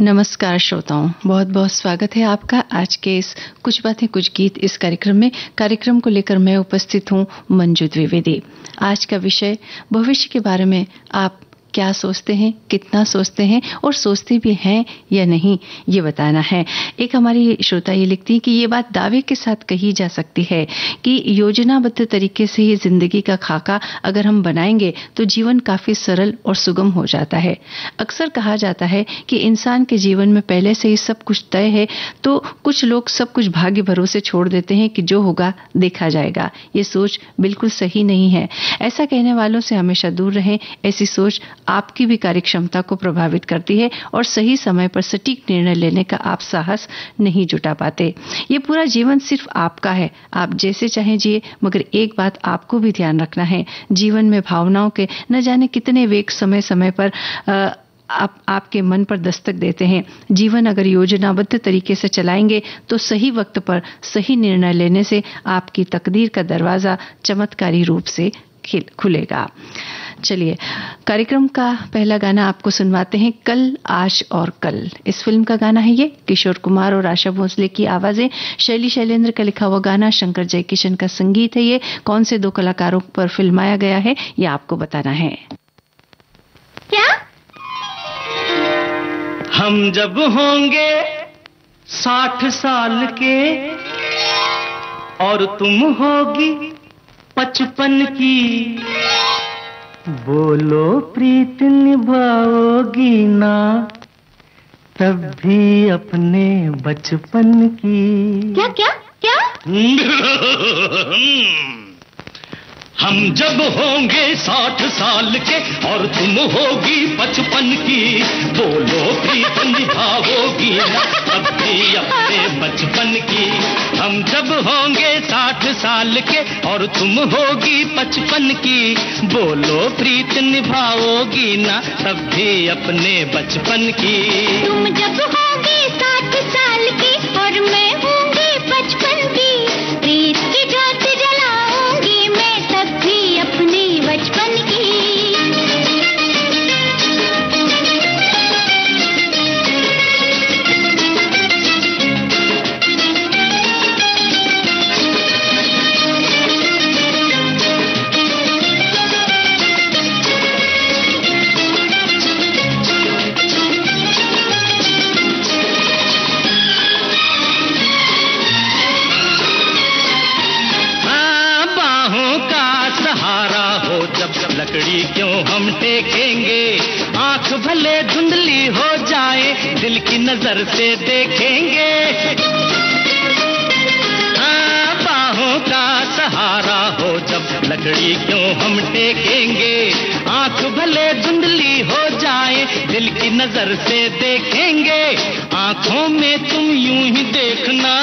नमस्कार श्रोताओं, बहुत बहुत स्वागत है आपका आज के इस कुछ बातें कुछ गीत इस कार्यक्रम को लेकर मैं उपस्थित हूं मंजू द्विवेदी। आज का विषय भविष्य के बारे में आप क्या सोचते हैं, कितना सोचते हैं और सोचते भी हैं या नहीं, ये बताना है। एक हमारी श्रोता ये लिखती है कि ये बात दावे के साथ कही जा सकती है कि योजनाबद्ध तरीके से ही जिंदगी का खाका अगर हम बनाएंगे तो जीवन काफी सरल और सुगम हो जाता है। अक्सर कहा जाता है कि इंसान के जीवन में पहले से ही सब कुछ तय है, तो कुछ लोग सब कुछ भाग्य भरोसे छोड़ देते हैं कि जो होगा देखा जाएगा। ये सोच बिल्कुल सही नहीं है। ऐसा कहने वालों से हमेशा दूर रहें। ऐसी सोच आपकी भी कार्यक्षमता को प्रभावित करती है और सही समय पर सटीक निर्णय लेने का आप साहस नहीं जुटा पाते। ये पूरा जीवन सिर्फ आपका है, आप जैसे चाहें जिए, मगर एक बात आपको भी ध्यान रखना है, जीवन में भावनाओं के न जाने कितने वेग समय समय पर आपके मन पर दस्तक देते हैं। जीवन अगर योजनाबद्ध तरीके से चलाएंगे तो सही वक्त पर सही निर्णय लेने से आपकी तकदीर का दरवाजा चमत्कारी रूप से खुलेगा। चलिए, कार्यक्रम का पहला गाना आपको सुनवाते हैं, कल आज और कल। इस फिल्म का गाना है ये, किशोर कुमार और आशा भोसले की आवाजें, शैली शैलेंद्र का लिखा हुआ गाना, शंकर जयकिशन का संगीत है। ये कौन से दो कलाकारों पर फिल्माया गया है, ये आपको बताना है। क्या? हम जब होंगे 60 साल के और तुम होगी 55 की, बोलो प्रीत निभाओगी ना तब भी अपने बचपन की। क्या क्या क्या? हम जब होंगे 60 साल के और तुम होगी 55 की, बोलो प्रीत निभाओगी ना तब भी अपने बचपन की। हम जब होंगे 60 साल के और तुम होगी 55 की, बोलो प्रीत निभाओगी ना तब भी अपने बचपन की। तुम जब होगी 60 साल की और मैं होंगी 55 की, प्रीत की ज्योत जलाऊंगी मैं तब भी अपनी बचपन की। लकड़ी क्यों हम टेकेंगे, आंख भले धुंधली हो जाए, दिल की नजर से देखेंगे। हाँ, बाहों का सहारा हो जब, लकड़ी क्यों हम टेकेंगे, आंख भले धुंधली हो जाए, दिल की नजर से देखेंगे। आंखों में तुम यूं ही देखना,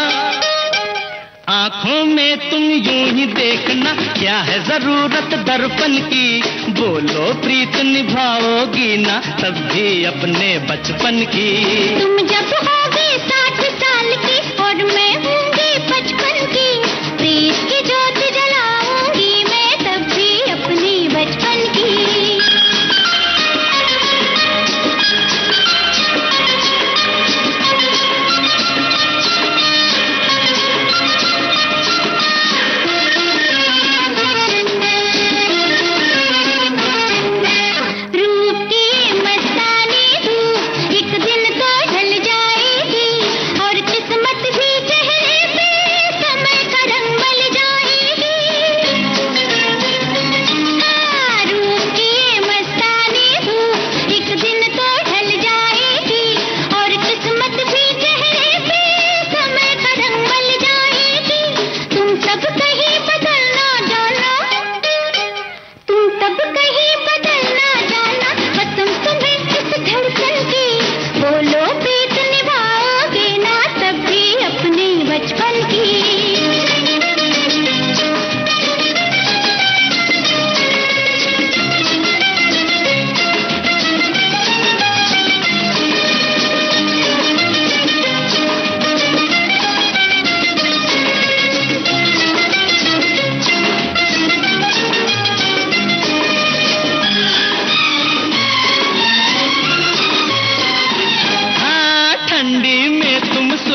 आंखों में तुम यूं ही देखना, क्या है जरूरत दर्पण की, बोलो प्रीत निभाओगी ना तब भी अपने बचपन की। तुम जब होगी 60 साल की और मैं होंगी 55 की, प्रीत की ज्योत जलाऊंगी मैं तब भी अपनी बचपन की। रूप की मस्तानी धूप एक दिन तो ढल जाएगी,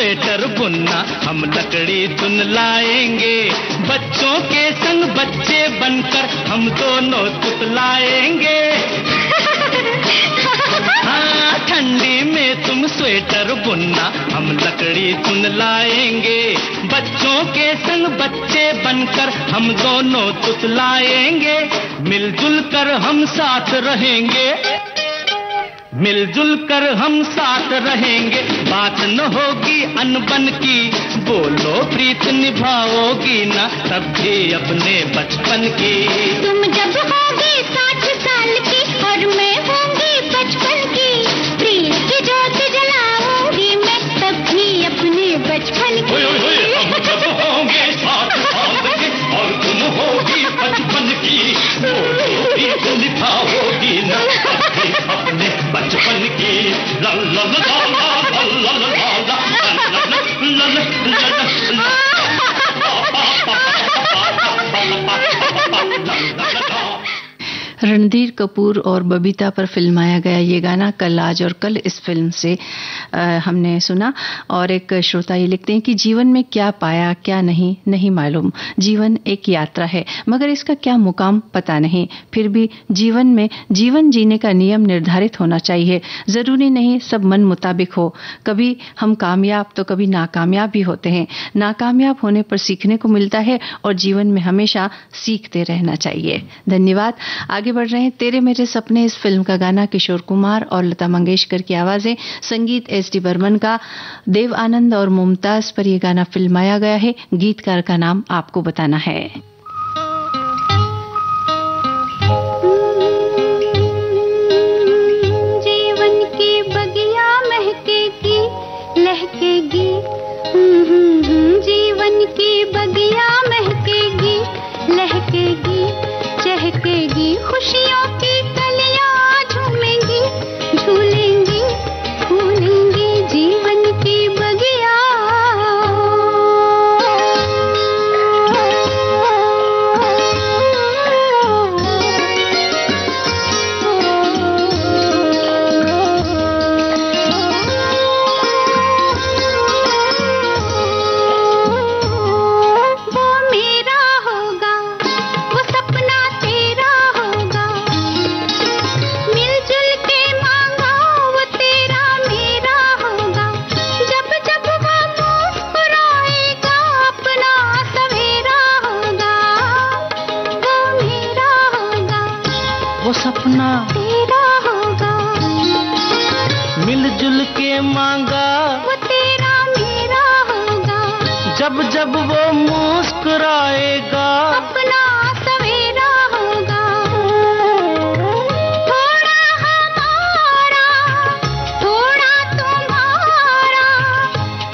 स्वेटर बुनना, हम लकड़ी चुन लाएंगे। बच्चों के संग बच्चे बनकर हम दोनों तुतलाएंगे। हाँ, ठंडी में तुम स्वेटर बुनना, हम लकड़ी चुन लाएंगे। बच्चों के संग बच्चे बनकर हम दोनों तुतलाएंगे। मिलजुल कर हम साथ रहेंगे, मिलजुल कर हम साथ रहेंगे। बात न होगी अनबन की, बोलो प्रीत निभाओगी ना तब भी अपने बचपन की। तुम जब होगी 60 साल की और मैं होंगी 55 की, प्रीत की जोत जलाऊंगी मैं तब भी अपने बचपन की। हम जब होंगे 60 साल के और तुम होगी 55 की, बोलो प्रीत निभाओगी ना तब भी अपने बचपन की। ला ला ला ला ला ला ला ला रणधीर कपूर और बबीता पर फिल्माया गया ये गाना कल आज और कल इस फिल्म से हमने सुना। और एक श्रोता ये लिखते हैं कि जीवन में क्या पाया क्या नहीं नहीं मालूम, जीवन एक यात्रा है मगर इसका क्या मुकाम पता नहीं। फिर भी जीवन में जीवन जीने का नियम निर्धारित होना चाहिए, जरूरी नहीं सब मन मुताबिक हो। कभी हम कामयाब तो कभी नाकामयाब भी होते हैं। नाकामयाब होने पर सीखने को मिलता है और जीवन में हमेशा सीखते रहना चाहिए। धन्यवाद। आगे बढ़ रहे हैं तेरे मेरे सपने इस फिल्म का गाना किशोर कुमार और लता मंगेशकर की आवाजें, संगीत एस.डी. बर्मन का। देव आनंद और मुमताज पर यह गाना फिल्माया गया है। गीतकार का नाम आपको बताना है। जीवन की बगिया महकेगी लहकेगी, जीवन की बगिया महकेगी लहकेगी चहकेगी, खुशियों की कलियां झूमेंगी झूलेंगी फूलेंगी, जीवन की बगिया। वो सपना तेरा होगा, मिलजुल के मांगा वो तेरा मेरा होगा, जब जब वो मुस्कुराएगा अपना सवेरा होगा। थोड़ा हमारा थोड़ा तुम्हारा,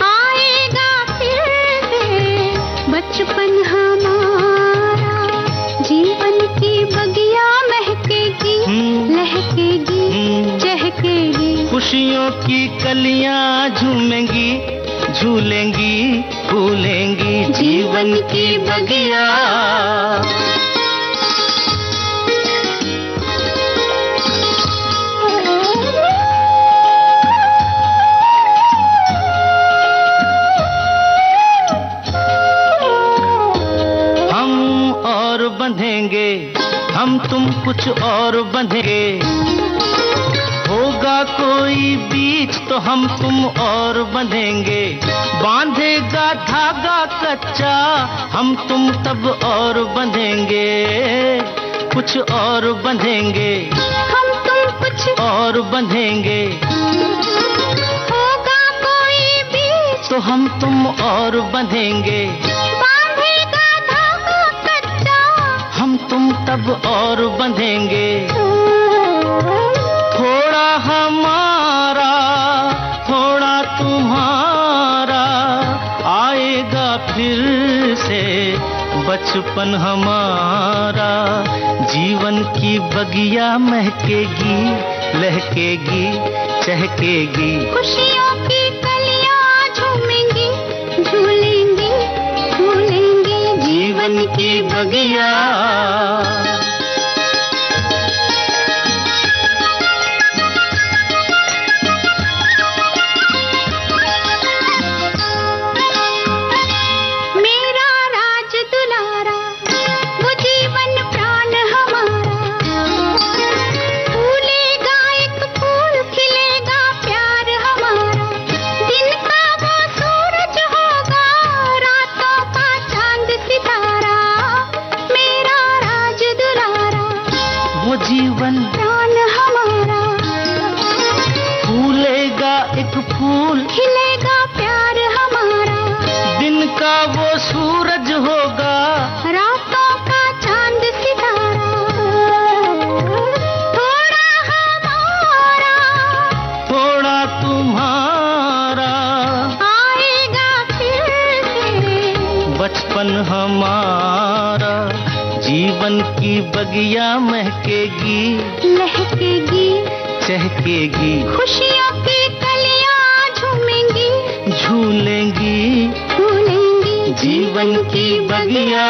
आएगा फिर से बचपन हमारा, जीवन की बगिया महकेगी लहकेगी चहकेगी, खुशियों की कलियां झूमेंगी झूलेंगी फूलेंगी, जीवन की बगिया। हम और बंधेंगे, हम तुम कुछ और बंधेंगे, होगा कोई बीच तो हम तुम और बंधेंगे, बांधेगा धागा कच्चा हम तुम तब और बंधेंगे, कुछ और बंधेंगे हम तुम कुछ और बंधेंगे, होगा कोई बीच तो हम तुम और बंधेंगे, बांधेगा धागा कच्चा हम तुम तब और बंधेंगे। थोड़ा हमारा थोड़ा तुम्हारा, आएगा फिर से बचपन हमारा, जीवन की बगिया महकेगी लहकेगी चहकेगी, खुशियों की कलियां झूमेंगी झूलेंगी फूलेंगी, जीवन की बगिया। एक फूल खिलेगा प्यार हमारा, दिन का वो सूरज होगा, रातों का चांद सितारा, थोड़ा हमारा, थोड़ा तुम्हारा, आएगा फिर से बचपन हमारा, जीवन की बगिया महकेगी, लहकेगी, चहकेगी, खुशियों की कलियां झूमेंगी, झूलेंगी, झूलेंगी जीवन की बगिया।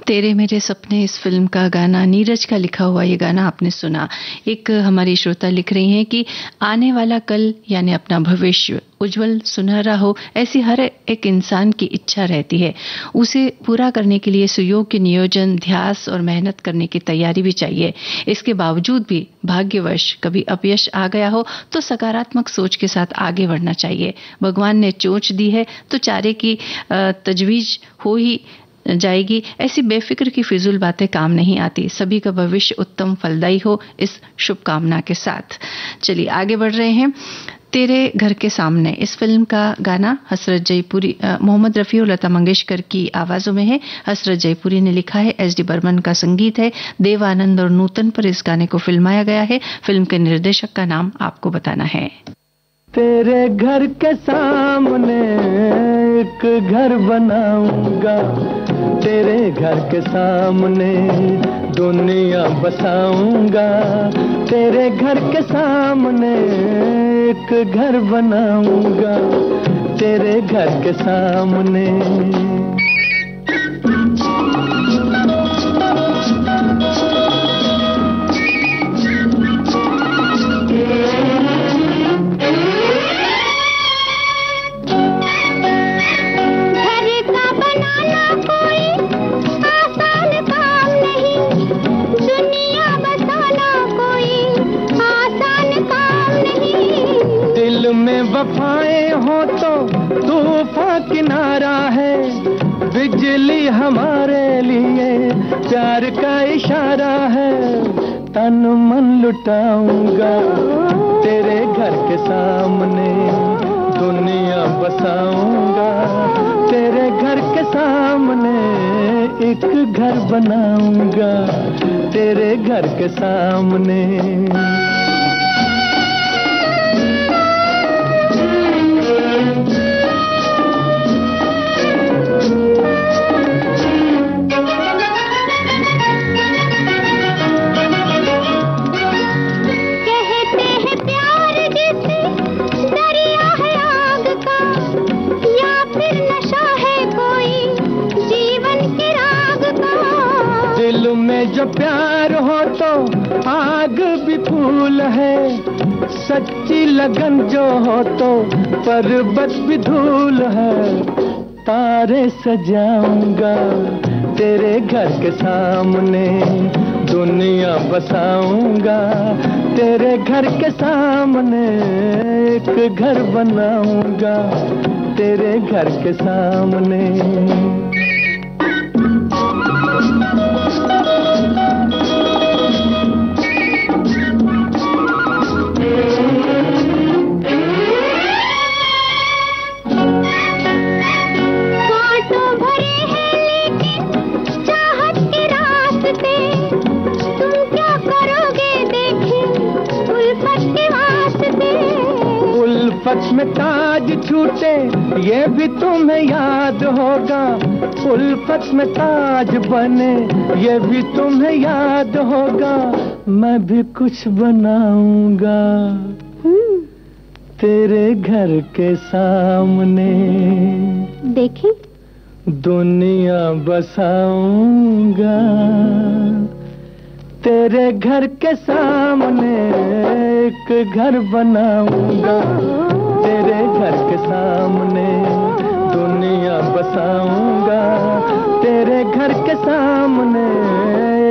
तेरे मेरे सपने इस फिल्म का गाना, नीरज का लिखा हुआ ये गाना आपने सुना। एक हमारी श्रोता लिख रही हैं कि आने वाला कल यानी अपना भविष्य उज्जवल सुनहरा हो, ऐसी हर एक इंसान की इच्छा रहती है। उसे पूरा करने के लिए सुयोग्य नियोजन, ध्यास और मेहनत करने की तैयारी भी चाहिए। इसके बावजूद भी भाग्यवश कभी अपयश आ गया हो तो सकारात्मक सोच के साथ आगे बढ़ना चाहिए। भगवान ने चोंच दी है तो चारे की तजवीज हो ही जाएगी। ऐसी बेफिक्र की फिजूल बातें काम नहीं आती। सभी का भविष्य उत्तम फलदायी हो, इस शुभकामना के साथ चलिए आगे बढ़ रहे हैं। तेरे घर के सामने इस फिल्म का गाना हसरत जयपुरी, मोहम्मद रफ़ी और लता मंगेशकर की आवाज़ों में है। हसरत जयपुरी ने लिखा है, एस डी बर्मन का संगीत है, देव आनंद और नूतन पर इस गाने को फिल्माया गया है। फिल्म के निर्देशक का नाम आपको बताना है। तेरे घर के सामने एक घर बनाऊंगा, तेरे घर के सामने दुनिया बसाऊंगा, तेरे घर के सामने एक घर बनाऊंगा, तेरे घर के सामने। वफाएं हो तो तूफान किनारा है, बिजली हमारे लिए प्यार का इशारा है। तन मन लुटाऊंगा, तेरे घर के सामने दुनिया बसाऊंगा, तेरे घर के सामने एक घर बनाऊंगा, तेरे घर के सामने। जो प्यार हो तो आग भी फूल है, सच्ची लगन जो हो तो पर्वत भी धूल है। तारे सजाऊंगा, तेरे घर के सामने दुनिया बसाऊंगा, तेरे घर के सामने एक घर बनाऊंगा, तेरे घर के सामने। उल्फत में ताज छूटे ये भी तुम्हें याद होगा, उल्फत में ताज बने ये भी तुम्हें याद होगा। मैं भी कुछ बनाऊंगा, तेरे घर के सामने देखी दुनिया बसाऊंगा, तेरे घर के सामने एक घर बनाऊंगा, तेरे घर के सामने दुनिया बसाऊंगा, तेरे घर के सामने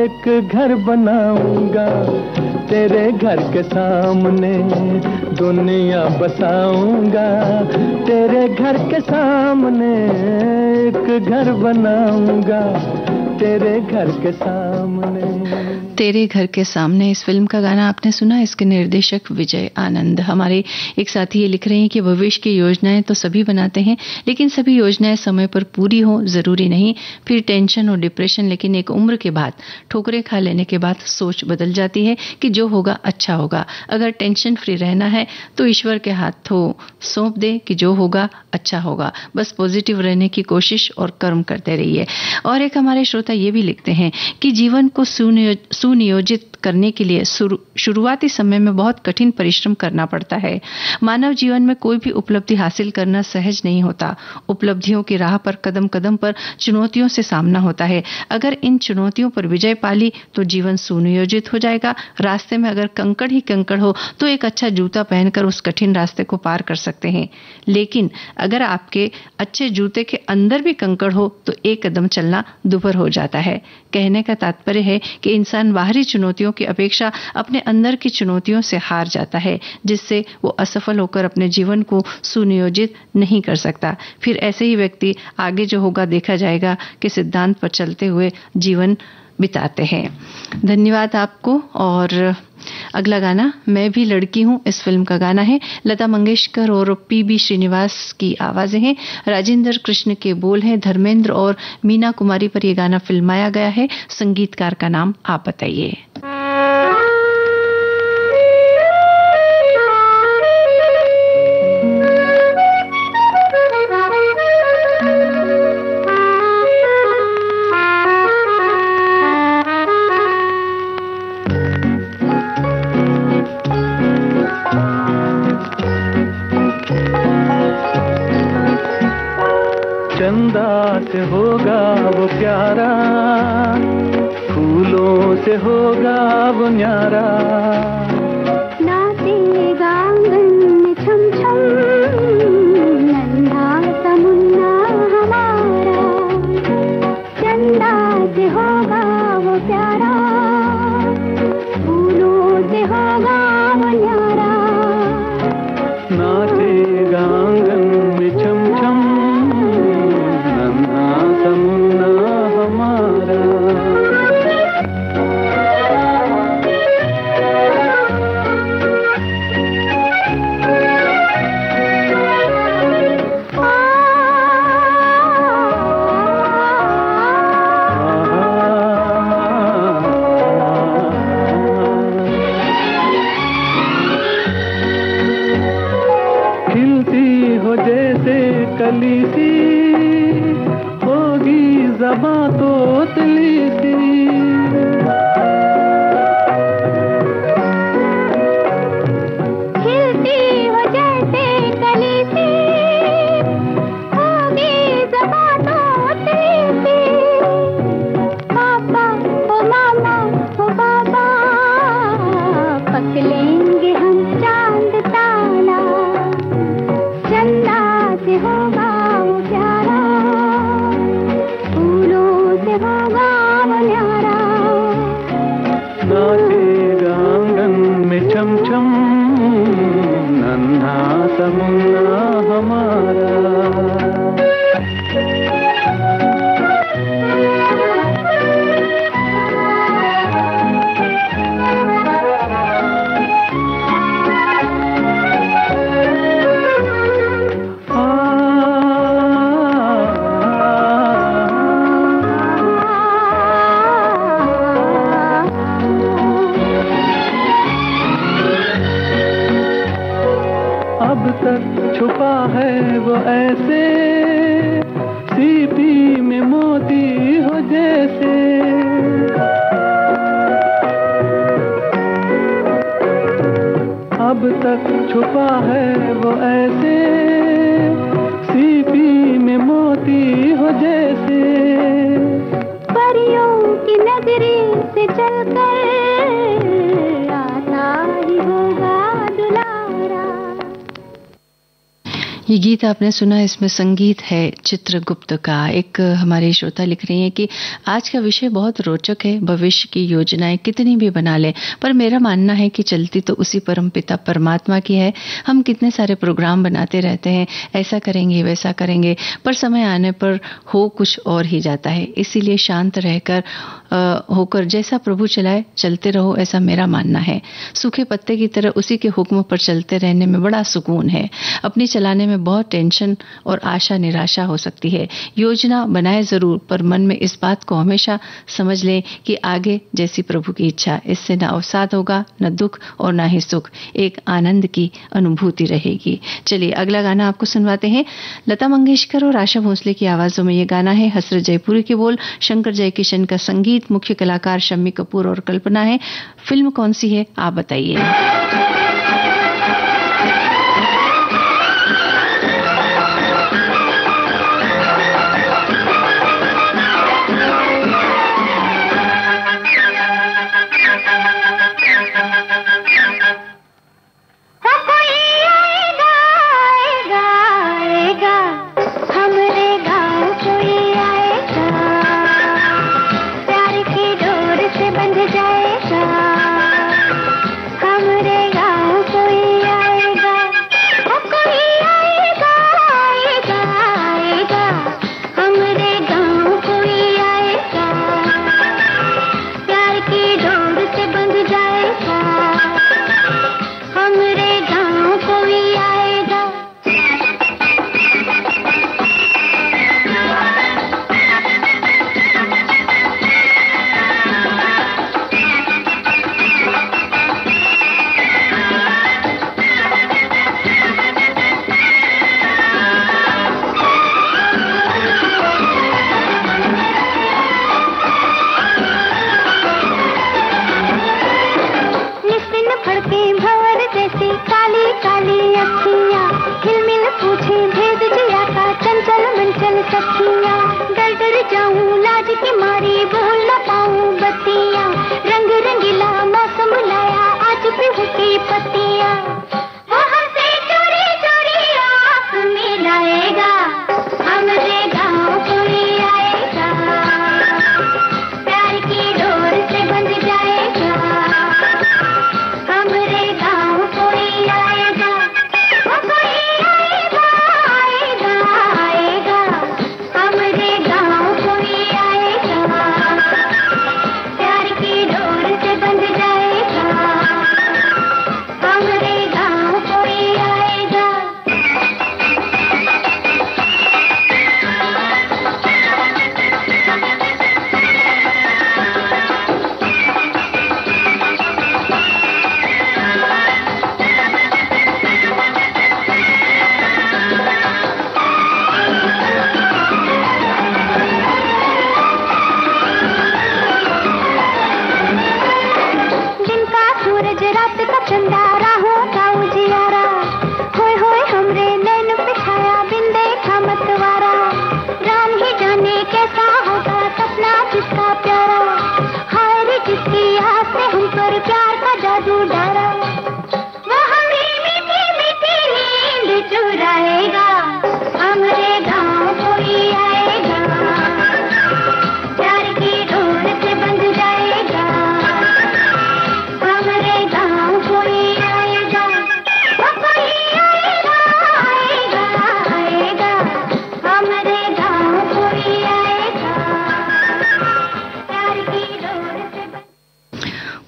एक घर बनाऊंगा, तेरे घर के सामने दुनिया बसाऊंगा, तेरे घर के सामने एक घर बनाऊंगा, तेरे घर के सामने। तेरे घर के सामने इस फिल्म का गाना आपने सुना। इसके निर्देशक विजय आनंद। हमारे एक साथी ये लिख रहे हैं कि भविष्य की योजनाएं तो सभी बनाते हैं, लेकिन सभी योजनाएं समय पर पूरी हो जरूरी नहीं। फिर टेंशन और डिप्रेशन, लेकिन एक उम्र के बाद ठोकरें खा लेने के बाद सोच बदल जाती है कि जो होगा अच्छा होगा। अगर टेंशन फ्री रहना है तो ईश्वर के हाथों सौंप दे कि जो होगा अच्छा होगा। बस पॉजिटिव रहने की कोशिश और कर्म करते रहिए। और एक हमारे श्रोता ये भी लिखते हैं कि जीवन को सुनियोजित करने के लिए शुरुआती समय में बहुत कठिन परिश्रम करना पड़ता है। मानव जीवन में कोई भी उपलब्धि हासिल करना सहज नहीं होता। उपलब्धियों की राह पर कदम कदम पर चुनौतियों से सामना होता है। अगर इन चुनौतियों पर विजय पाली तो जीवन सुनियोजित हो जाएगा। रास्ते में अगर कंकड़ ही कंकड़ हो तो एक अच्छा जूता पहनकर उस कठिन रास्ते को पार कर सकते हैं, लेकिन अगर आपके अच्छे जूते के अंदर भी कंकड़ हो तो एक कदम चलना दुभर हो जाता है। कहने का तात्पर्य है कि इंसान बाहरी चुनौतियों की अपेक्षा अपने अंदर की चुनौतियों से हार जाता है, जिससे वो असफल होकर अपने जीवन को सुनियोजित नहीं कर सकता। फिर ऐसे ही व्यक्ति आगे जो होगा देखा जाएगा कि सिद्धांत पर चलते हुए जीवन बिताते हैं। धन्यवाद आपको। और अगला गाना मैं भी लड़की हूं इस फिल्म का गाना है। लता मंगेशकर और पीबी श्रीनिवास की आवाजें हैं, राजेंद्र कृष्ण के बोल हैं, धर्मेंद्र और मीना कुमारी पर यह गाना फिल्माया गया है। संगीतकार का नाम आप बताइए। चंदा से होगा वो प्यारा, फूलों से होगा वो न्यारा, नाचेगा आंगन में छम छम नन्हा सा मुन्ना हमारा। चंदा से होगा वो प्यारा, फूलों से होगा वो न्यारा, नाचेगा आंगन में छम छम समुन्ना हमारा। खिलती हो जैसे कली सी, ज़बां तो तली सी, खिलती हो जैसे कली सी, होगी ज़बां तो तली सी। पापा ओ मामा ओ बाबा, पक लेंगे हम चांद तारा। चंदा से होगा वो प्यारा, नाचेगा आंगन में छम छम नन्हा सा मुन्ना हमारा। अब तक छुपा है वो ऐसे, सीपी में मोती हो जैसे, अब तक छुपा है वो ऐसे, सीपी में मोती हो जैसे, परियों की नगरी से चलकर आता ही होगा दुलारा। ये गीत आपने सुना, इसमें संगीत है चित्रगुप्त का। एक हमारे श्रोता लिख रही हैं कि आज का विषय बहुत रोचक है। भविष्य की योजनाएं कितनी भी बना ले, पर मेरा मानना है कि चलती तो उसी परमपिता परमात्मा की है। हम कितने सारे प्रोग्राम बनाते रहते हैं, ऐसा करेंगे वैसा करेंगे, पर समय आने पर हो कुछ और ही जाता है। इसीलिए शांत रहकर होकर जैसा प्रभु चलाए चलते रहो, ऐसा मेरा मानना है। सूखे पत्ते की तरह उसी के हुक्म पर चलते रहने में बड़ा सुकून है। अपनी चलाने में बहुत टेंशन और आशा निराशा हो सकती है। योजना बनाए जरूर, पर मन में इस बात को हमेशा समझ लें कि आगे जैसी प्रभु की इच्छा, इससे न अवसाद होगा, न दुख और न ही सुख, एक आनंद की अनुभूति रहेगी। चलिए अगला गाना आपको सुनवाते हैं। लता मंगेशकर और आशा भोसले की आवाजों में ये गाना है। हसरत जयपुरी के बोल, शंकर जयकिशन का संगीत, मुख्य कलाकार शम्मी कपूर और कल्पना है। फिल्म कौन सी है आप बताइए।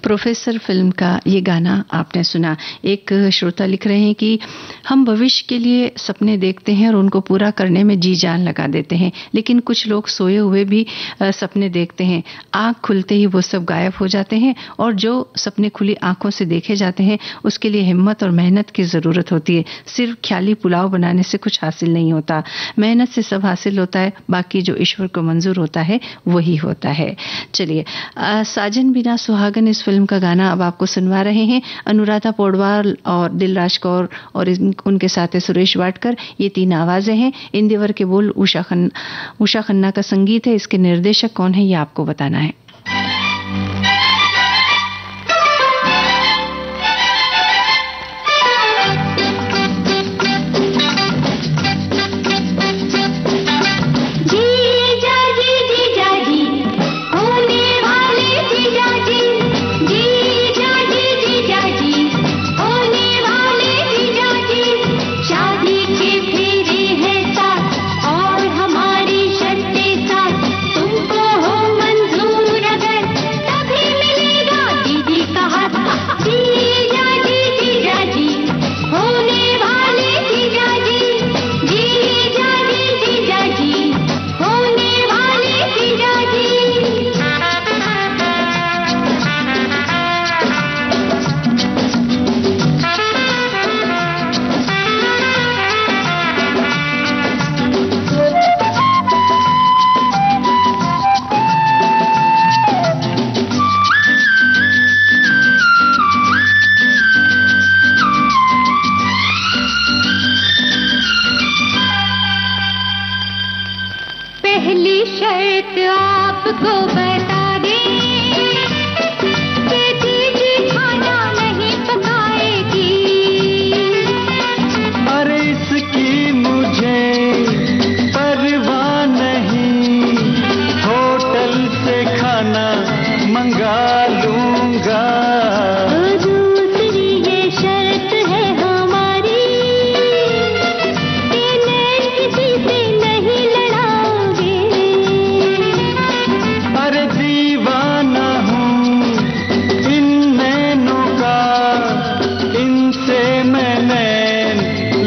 प्रोफेसर फिल्म का ये गाना आपने सुना। एक श्रोता लिख रहे हैं कि हम भविष्य के लिए सपने देखते हैं और उनको पूरा करने में जी जान लगा देते हैं, लेकिन कुछ लोग सोए हुए भी सपने देखते हैं। आँख खुलते ही वो सब गायब हो जाते हैं और जो सपने खुली आंखों से देखे जाते हैं उसके लिए हिम्मत और मेहनत की ज़रूरत होती है। सिर्फ ख्याली पुलाव बनाने से कुछ हासिल नहीं होता, मेहनत से सब हासिल होता है, बाकी जो ईश्वर को मंजूर होता है वही होता है। चलिए साजन बिना सुहागन इस फिल्म का गाना अब आपको सुनवा रहे हैं। अनुराधा पौडवाल और दिलराज कौर और उनके साथ है सुरेश वाडकर, ये तीन आवाजें हैं। इंदिवर के बोल उषा खन्ना का संगीत है। इसके निर्देशक कौन है ये आपको बताना है। और हमारी शर्तें साथ तुमको हो मंजूर। शर्त आपको बता दें कि दीदी खाना नहीं पकाएगी। अरे इसकी मुझे परवाह नहीं, होटल से खाना मंगा लूंगा। दूसरी ये शर्त है हमारी कि नैन किसी से नहीं लड़ाओगे। अरे दीवाना हूँ इन नैनों का, इनसे मैं नैन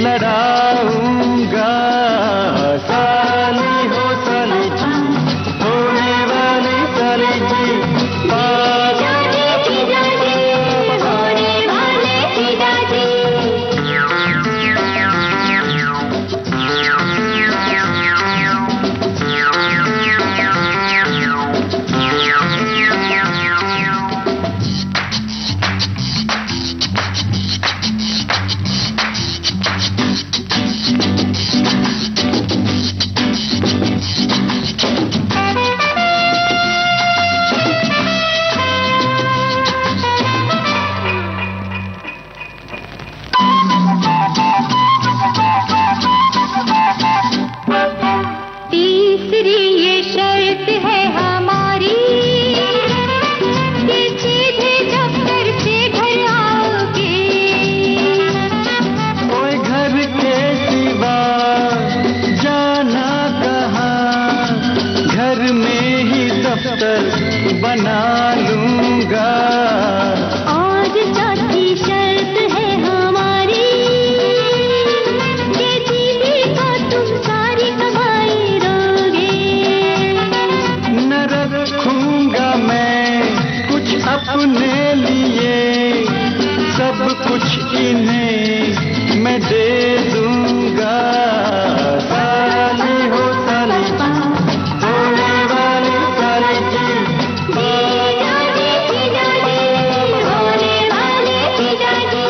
लड़ाऊंगा। साली हो साली जी, होने वाली साली जी, होने वाले पिताजी। तीसरी ये शर्त है हमारी कि सीधे दफ्तर से घर आओगे। ओए घर के सिवा जाना कहाँ, घर में ही दफ्तर बना लूंगा। और चौथी शर्त है हमारी कि दीदी को तुम सारी कमाई दोगे। न रखूंगा मैं कुछ अपने लिए, सब कुछ इन्हें मैं दे दूंगा। साली हो साली जी, होने वाली साली जी, पिताजी, पिताजी, होने वाले पिताजी।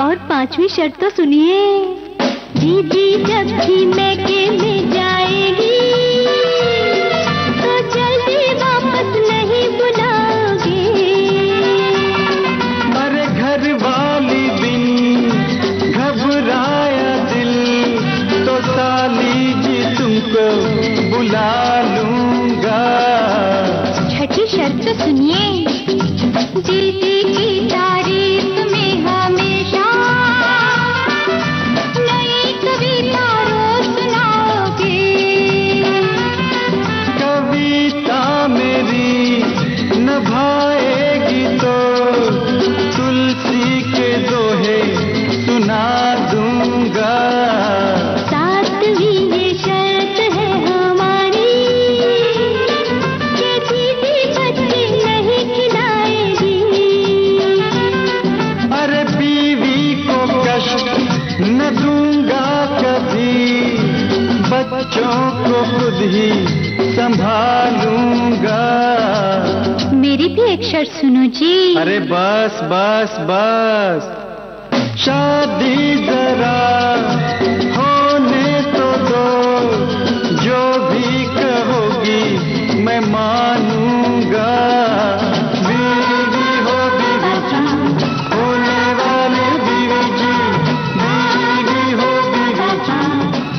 और पांचवी शर्त तो सुनिए। दीदी जब भी मैके में जाएगी तो जल्दी वापस नहीं बुलाओगे। अरे घर वाली बिन घबराया दिल, तो साली जी तुमको बुला लूंगा। छठी शर्त तो सुनिए। दीदी की तारीफ में हमेशा नई कविता रोज सुनाओगे। कविता मेरी नभाएगी तो तुलसी के दोहे सुना दूंगा। सातवीं ये शर्त है हमारी कि दीदी बच्चे नहीं खिलाएगी। अरे बीवी को कष्ट न दूंगा कभी, बच्चों को खुद ही संभालूंगा। मेरी भी एक शर्त सुनो जी। अरे बस बस बस, शादी जरा होने तो दो, जो भी कहोगी मैं मानूंगा। बीवी हो बीवी जी, होने वाली बीवी जी, बीवी हो बीवी जी,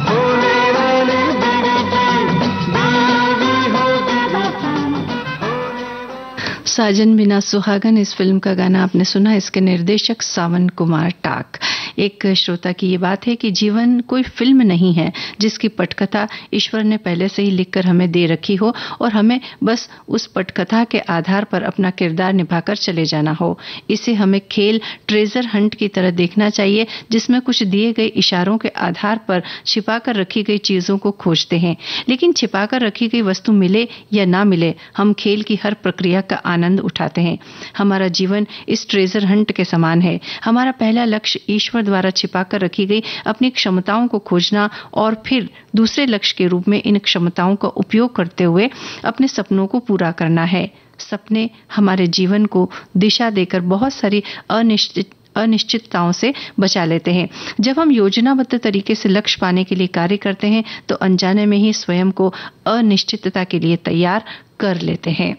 होने वाली बीवी जी, बीवी हो बीवी जी। साजन बिना सुहागन इस फिल्म का गाना आपने सुना। इसके निर्देशक सावन कुमार टाक। एक श्रोता की ये बात है कि जीवन कोई फिल्म नहीं है जिसकी पटकथा ईश्वर ने पहले से ही लिखकर हमें दे रखी हो और हमें बस उस पटकथा के आधार पर अपना किरदार निभाकर चले जाना हो। इसे हमें खेल ट्रेजर हंट की तरह देखना चाहिए, जिसमें कुछ दिए गए इशारों के आधार पर छिपाकर रखी गई चीजों को खोजते हैं। लेकिन छिपाकर रखी गई वस्तु मिले या ना मिले, हम खेल की हर प्रक्रिया का आनंद उठाते हैं। हमारा जीवन इस ट्रेजर हंट के समान है। हमारा पहला लक्ष्य ईश्वर द्वारा छिपाकर रखी गई अपनी क्षमताओं को खोजना और फिर दूसरे लक्ष्य के रूप में इन क्षमताओं का उपयोग करते हुए अपने सपनों को पूरा करना है। सपने हमारे जीवन को दिशा देकर बहुत सारी अनिश्चितताओं से बचा लेते हैं। जब हम योजनाबद्ध तरीके से लक्ष्य पाने के लिए कार्य करते हैं तो अनजाने में ही स्वयं को अनिश्चितता के लिए तैयार कर लेते हैं।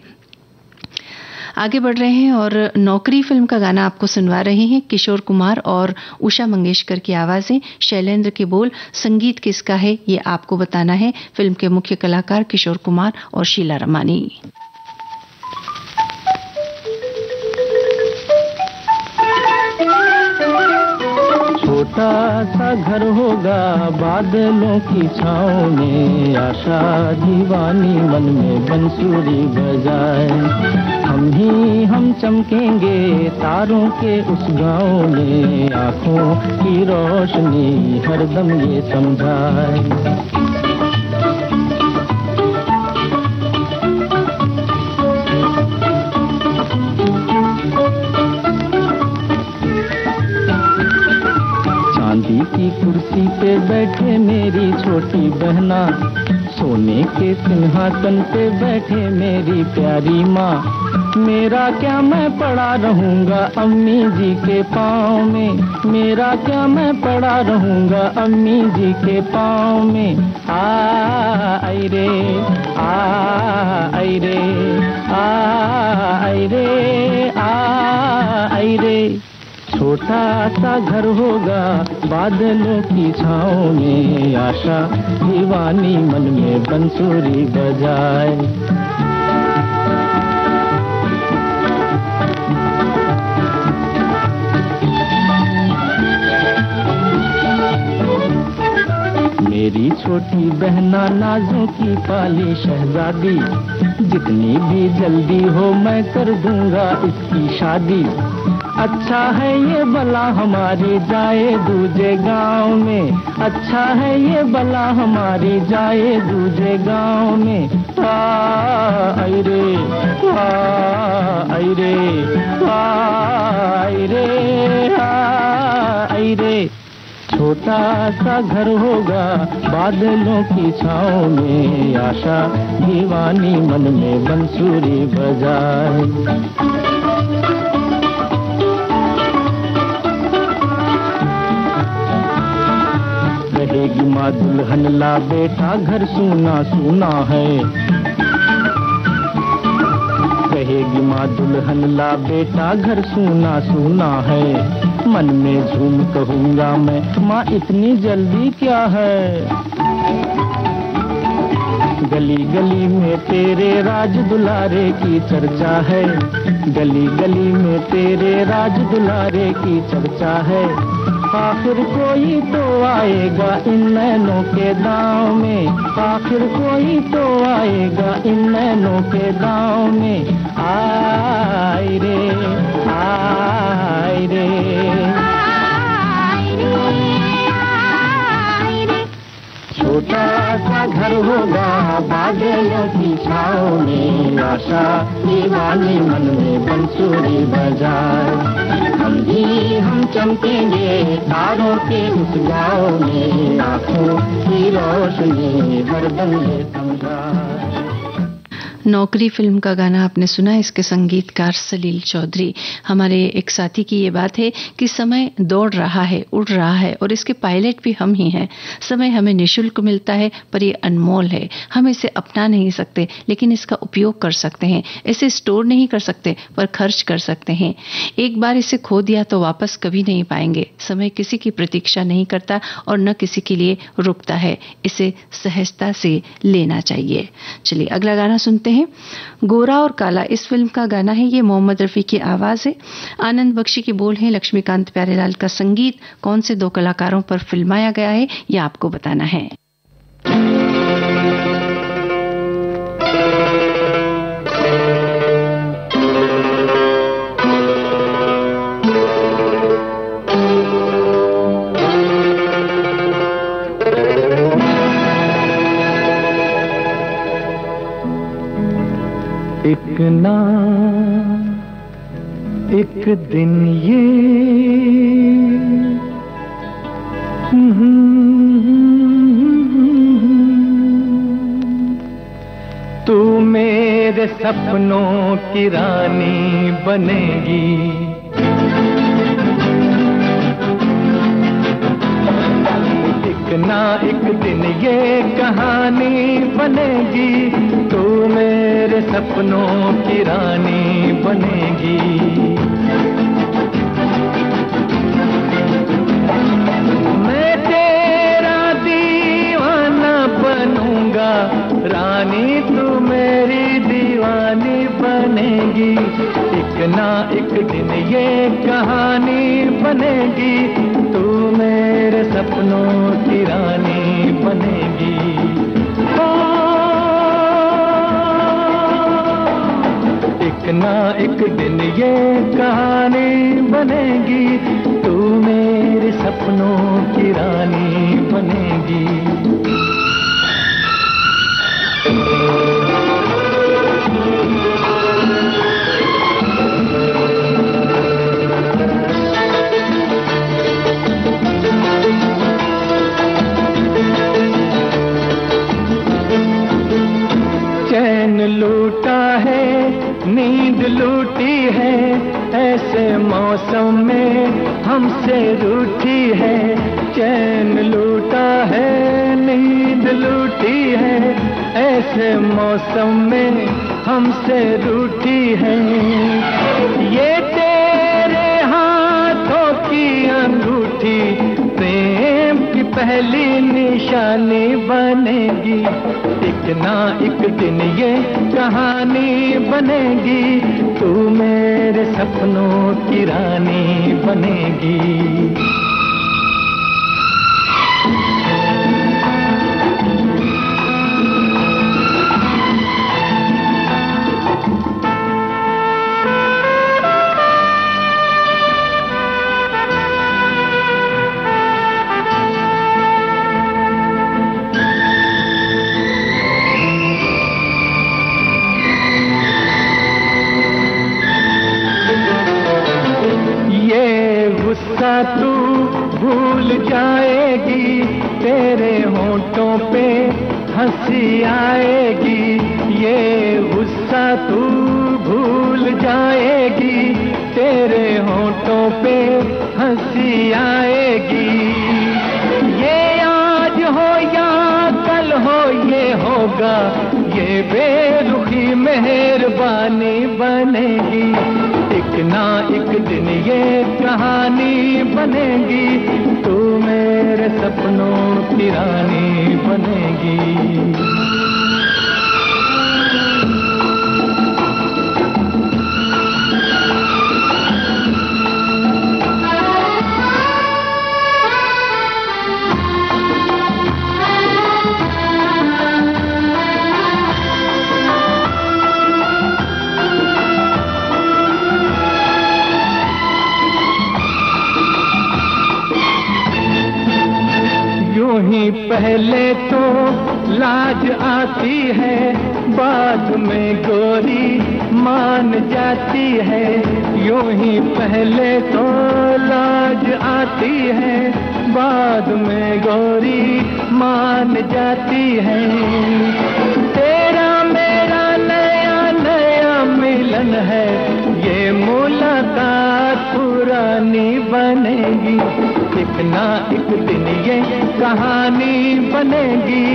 आगे बढ़ रहे हैं और नौकरी फिल्म का गाना आपको सुनवा रहे हैं। किशोर कुमार और उषा मंगेशकर की आवाजें, शैलेंद्र के बोल, संगीत किसका है ये आपको बताना है। फिल्म के मुख्य कलाकार किशोर कुमार और शीला रमानी। छोटा सा घर होगा बादलों की छाँव में, आशा दीवानी मन में बंसुरी बजाए। हम चमकेंगे तारों के उस गाँव में, आँखों की रोशनी हरदम ये समझाए। की कुर्सी पे बैठे मेरी छोटी बहना, सोने के सिंहासन पे बैठे मेरी प्यारी माँ। मेरा क्या मैं पड़ा रहूँगा अम्मी जी के पाँव में, मेरा क्या मैं पड़ा रहूँगा अम्मी जी के पाँव में। आई रे आई रे आई रे आई रे। छोटा सा घर होगा बादलों की छाँव में, आशा दीवानी मन में बंसुरी बजाए। मेरी छोटी बहना नाजों की पाली शहजादी, जितनी भी जल्दी हो मैं कर दूंगा इसकी शादी। अच्छा है ये भला हमारी जाए दूजे गांव में, अच्छा है ये भला हमारी जाए दूजे गांव में। आई रे आई रे आई रे आई रे। छोटा सा घर होगा बादलों की छाँव में, आशा दीवानी मन में बंसुरी बजाए। कहेगी माँ दुल्हन ला बेटा घर सूना सूना है, कहेगी माँ दुल्हन ला बेटा घर सूना सूना है। मन में झूम कहूँगा मैं माँ इतनी जल्दी क्या है। गली गली में तेरे राज दुलारे की चर्चा है, गली गली में तेरे राज दुलारे की चर्चा है। आखिर कोई तो आएगा इन नैनों के दांव में, आखिर कोई तो आएगा इन नैनों के दांव में। आई रे आई रे छोटा सा घर होगा बादलों की छाँव में, आशा दीवानी मन में बंसुरी बजाए। हम चमकेंगे तारों के उस गाँव में, आँखों की रोशनी हरदम ये समझाए। नौकरी फिल्म का गाना आपने सुना। इसके संगीतकार सलील चौधरी। हमारे एक साथी की ये बात है कि समय दौड़ रहा है, उड़ रहा है और इसके पायलट भी हम ही हैं। समय हमें निःशुल्क मिलता है पर ये अनमोल है। हम इसे अपना नहीं सकते लेकिन इसका उपयोग कर सकते हैं। इसे स्टोर नहीं कर सकते पर खर्च कर सकते हैं। एक बार इसे खो दिया तो वापस कभी नहीं पाएंगे। समय किसी की प्रतीक्षा नहीं करता और न किसी के लिए रुकता है। इसे सहजता से लेना चाहिए। चलिए अगला गाना सुनते हैं। गोरा और काला इस फिल्म का गाना है। ये मोहम्मद रफी की आवाज है, आनंद बख्शी के बोल हैं, लक्ष्मीकांत प्यारेलाल का संगीत। कौन से दो कलाकारों पर फिल्माया गया है ये आपको बताना है। एक ना एक दिन ये तू मेरे सपनों की रानी बनेगी। एक ना एक दिन ये कहानी बनेगी, तू मेरे सपनों की रानी बनेगी। मैं तेरा दीवाना बनूंगा, रानी तू मेरी दीवानी बनेगी। एक ना एक दिन ये कहानी बनेगी, तू मेरे सपनों की रानी बनेगी। एक ना एक दिन ये कहानी बनेगी, तू मेरे सपनों की रानी बनेगी। चैन लूटा है, नींद लूटी है, ऐसे मौसम में हमसे रूठी है। चैन लूटा है, नींद लूटी है, ऐसे मौसम में हमसे रूठी है। ये तेरे हाथों की अंगूठी प्रेम की पहली निशानी बनेगी। एक ना एक दिन ये कहानी बनेगी, तू मेरे सपनों की रानी बनेगी। तू भूल जाएगी, तेरे होंठों पे हंसी आएगी। ये गुस्सा तू भूल जाएगी, तेरे होंठों पे हंसी आएगी। ये आज हो या कल हो ये होगा, ये बेरुखी मेहरबानी बनेगी। एक ना एक दिन ये कहानी बनेगी, तू मेरे सपनों की रानी बनेगी। ही पहले तो लाज आती है, बाद में गोरी मान जाती है। यूं ही पहले तो लाज आती है, बाद में गोरी मान जाती है। तेरा मेरा नया नया मिलन है, ये मुलाकात पुरानी बनेगी। एक ना एक दिन ये कहानी बनेगी,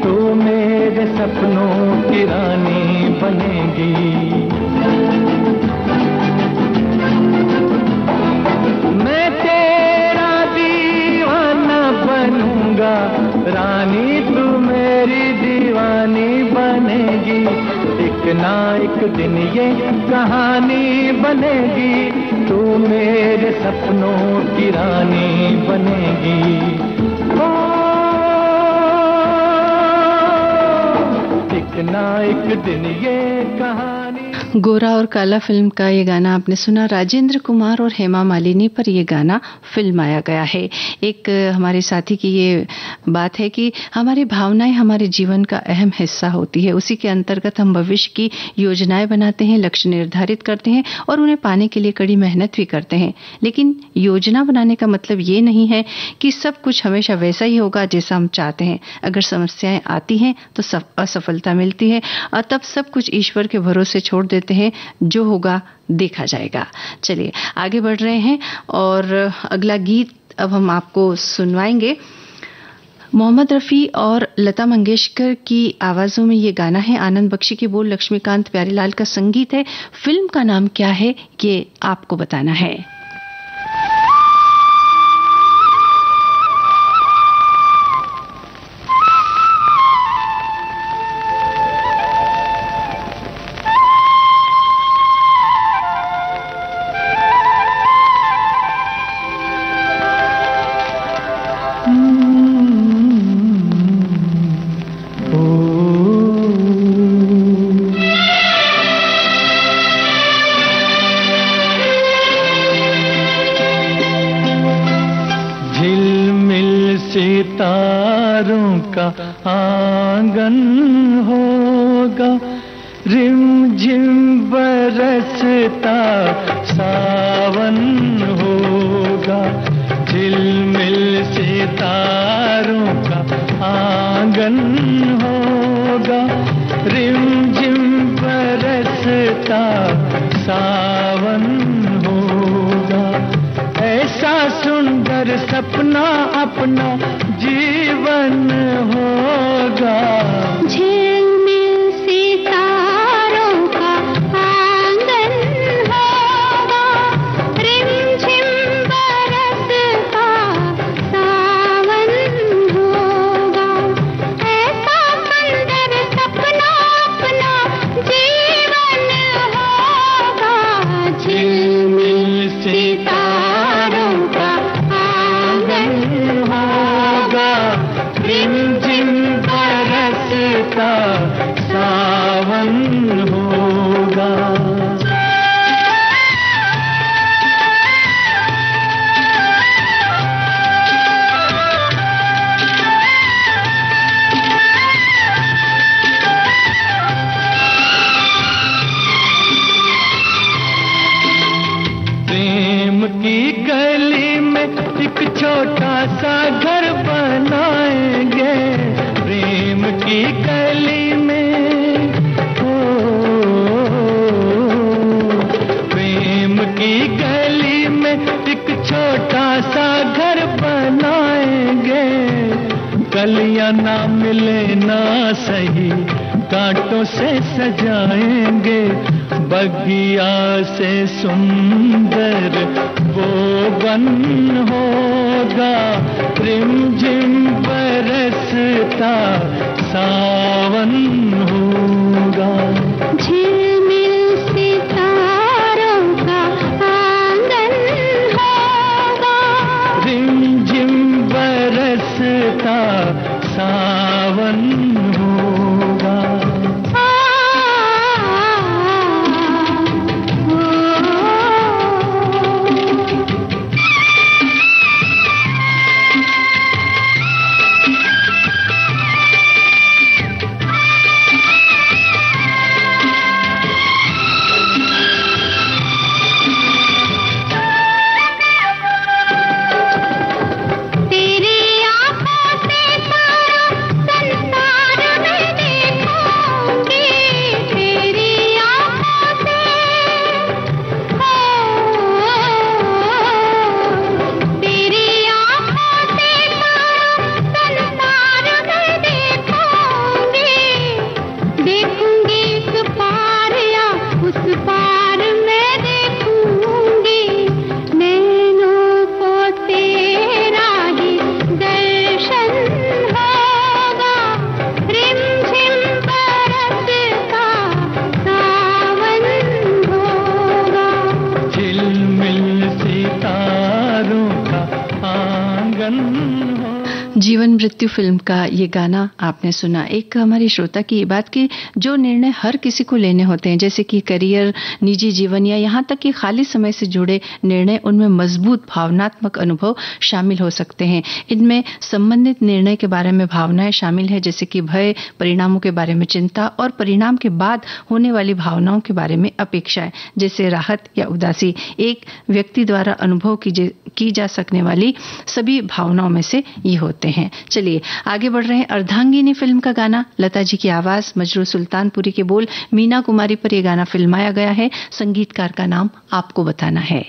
तू मेरे सपनों की रानी बनेगी। मैं तेरा दीवाना बनूंगा, रानी तू मेरी दीवानी बनेगी। एक ना एक दिन ये कहानी बनेगी, तू मेरे सपनों की रानी बनेगी। एक ना एक दिन ये कहानी। गोरा और काला फिल्म का ये गाना आपने सुना। राजेंद्र कुमार और हेमा मालिनी पर ये गाना फिल्माया गया है। एक हमारे साथी की ये बात है कि हमारी भावनाएं हमारे जीवन का अहम हिस्सा होती है। उसी के अंतर्गत हम भविष्य की योजनाएं बनाते हैं, लक्ष्य निर्धारित करते हैं और उन्हें पाने के लिए कड़ी मेहनत भी करते हैं। लेकिन योजना बनाने का मतलब ये नहीं है कि सब कुछ हमेशा वैसा ही होगा जैसा हम चाहते हैं। अगर समस्याएं आती हैं तो असफलता मिलती है और तब सब कुछ ईश्वर के भरोसे छोड़ देते हैं, जो होगा देखा जाएगा। चलिए आगे बढ़ रहे हैं और अगला गीत अब हम आपको सुनवाएंगे। मोहम्मद रफ़ी और लता मंगेशकर की आवाज़ों में ये गाना है। आनंद बख्शी के बोल, लक्ष्मीकांत प्यारेलाल का संगीत है। फिल्म का नाम क्या है ये आपको बताना है। सितारों का आंगन होगा, रिमझिम बरसता सावन होगा। झिलमिल सितारों का आंगन होगा, रिमझिम बरसता सावन होगा। ऐसा सुंदर सपना अपना जीवन होगा। झिलमिल सितारों का आंगन होगा, रिमझिम बरसता सावन होगा। ऐसा सुंदर सपना अपना जीवन होगा। झिलमिल सितारों का आंगन होगा, रिमझिम बरसता सावन होगा। प्रेम की गली में एक छोटा सा घर बनाएंगे, प्रेम की गली में, प्रेम की गली में एक छोटा सा घर बनाएंगे। कलियां ना मिले ना सही, कांटों से सजाएंगे। बगिया से सुंदर वो बन होगा, रिमझिम बरसता सावन होगा। झिलमिल सितारों का आंगन होगा, रिमझिम बरसता सावन होगा। जीवन मृत्यु फिल्म का ये गाना आपने सुना। एक हमारी श्रोता की ये बात कि जो निर्णय हर किसी को लेने होते हैं, जैसे कि करियर, निजी जीवन या यहाँ तक कि खाली समय से जुड़े निर्णय, उनमें मजबूत भावनात्मक अनुभव शामिल हो सकते हैं। इनमें संबंधित निर्णय के बारे में भावनाएं शामिल है, जैसे कि भय, परिणामों के बारे में चिंता और परिणाम के बाद होने वाली भावनाओं के बारे में अपेक्षाएं, जैसे राहत या उदासी। एक व्यक्ति द्वारा अनुभव की जा सकने वाली सभी भावनाओं में से ये होते हैं। चलिए आगे बढ़ रहे हैं। अर्धांगिनी फिल्म का गाना, लता जी की आवाज, मजरू सुल्तानपुरी के बोल, मीना कुमारी पर यह गाना फिल्माया गया है। संगीतकार का नाम आपको बताना है।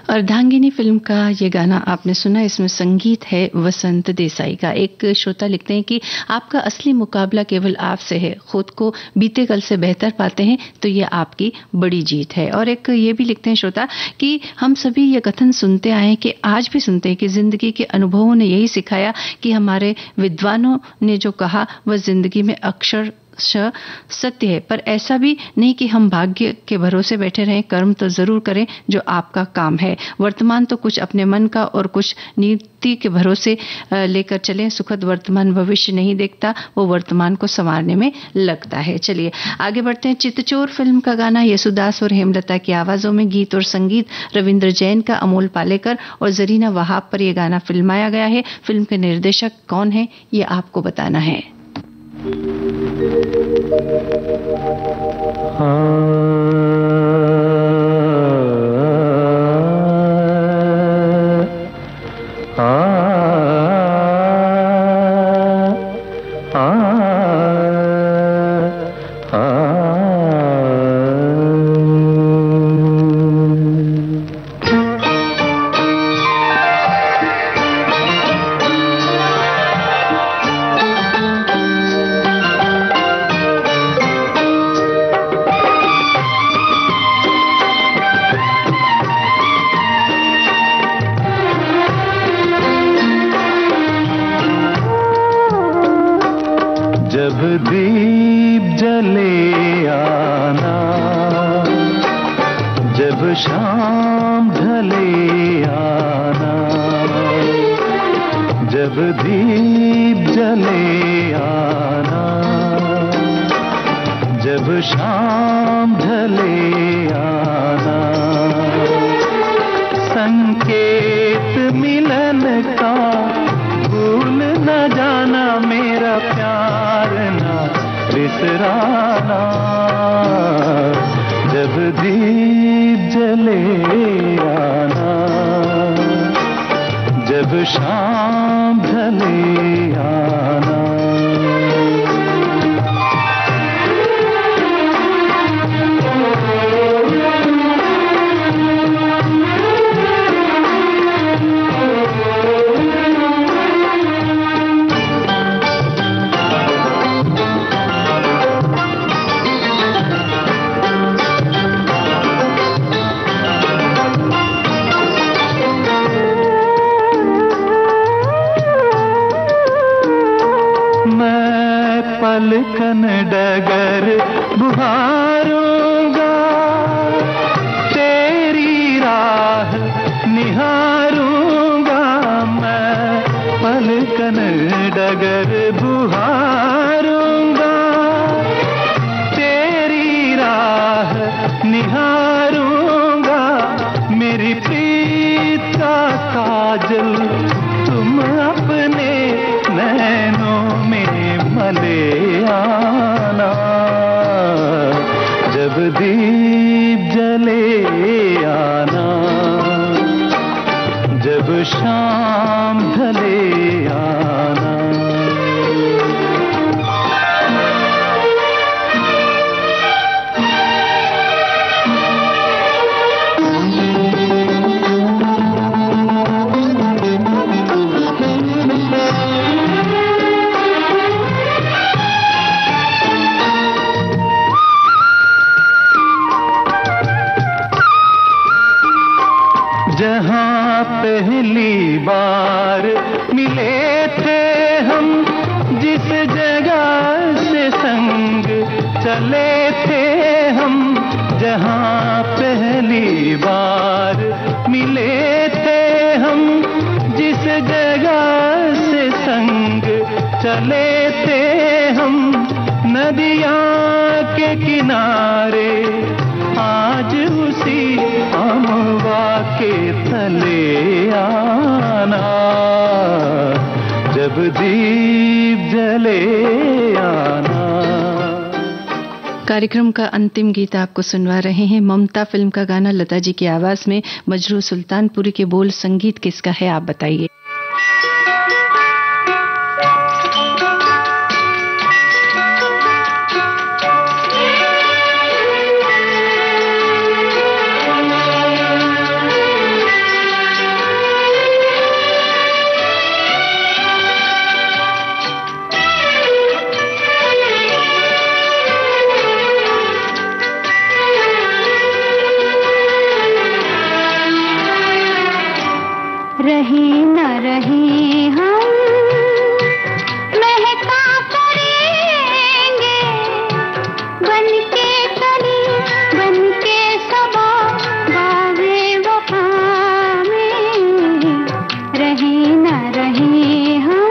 अर्धांगिनी फिल्म का ये गाना आपने सुना। इसमें संगीत है वसंत देसाई का। एक श्रोता लिखते हैं कि आपका असली मुकाबला केवल आपसे है, खुद को बीते कल से बेहतर पाते हैं तो ये आपकी बड़ी जीत है। और एक ये भी लिखते हैं श्रोता कि हम सभी ये कथन सुनते आए हैं कि आज भी सुनते हैं कि जिंदगी के अनुभवों ने यही सिखाया कि हमारे विद्वानों ने जो कहा वह जिंदगी में अक्षर सत्य है। पर ऐसा भी नहीं कि हम भाग्य के भरोसे बैठे रहें, कर्म तो जरूर करें जो आपका काम है। वर्तमान तो कुछ अपने मन का और कुछ नीति के भरोसे लेकर चलें। सुखद वर्तमान भविष्य नहीं देखता, वो वर्तमान को संवारने में लगता है। चलिए आगे बढ़ते हैं। चितचोर फिल्म का गाना, येसुदास और हेमलता की आवाजों में, गीत और संगीत रविंद्र जैन का, अमोल पालेकर और जरीना वहाब पर यह गाना फिल्माया गया है। फिल्म के निर्देशक कौन है ये आपको बताना है। दीप जले आना, जब शाम ढले आना, जब दीप जले आना, जब शाम ढले आना, संकेत मिलन का भूल न जाना, मेरा प्यार ना बिसराना, जब दीप जले आना, जब शाम ढले आना। पलकन डगर बुहारूंगा, तेरी राह निहारूंगा, मैं पलकन डगर बुहारूंगा, तेरी राह निहारूंगा, मेरी प्रीत का काजल तुम अपने नैनों में मले आना, जब दीप जले आना, जब शाम ढले आना। जहाँ पहली बार मिले थे हम, जिस जगह से संग चले थे हम, जहाँ पहली बार मिले थे हम, जिस जगह से संग चले थे हम, नदियाँ के किनारे आज उसी अमवा के तले आना, जब दीप जले आना। कार्यक्रम का अंतिम गीत आपको सुनवा रहे हैं। ममता फिल्म का गाना लता जी की आवाज में, मजरू सुल्तानपुरी के बोल, संगीत किसका है आप बताइए। रहे न रहे हम महका करेंगे, बन के कली बन के सबा बावे वफा में, रहे न रहे हम।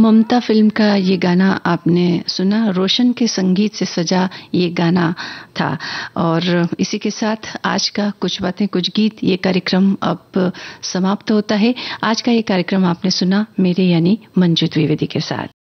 ममता फिल्म का ये गाना आपने सुना, रोशन के संगीत से सजा ये गाना था। और इसी के साथ आज का कुछ बातें कुछ गीत ये कार्यक्रम अब समाप्त होता है। आज का ये कार्यक्रम आपने सुना मेरे यानी मंजू द्विवेदी के साथ।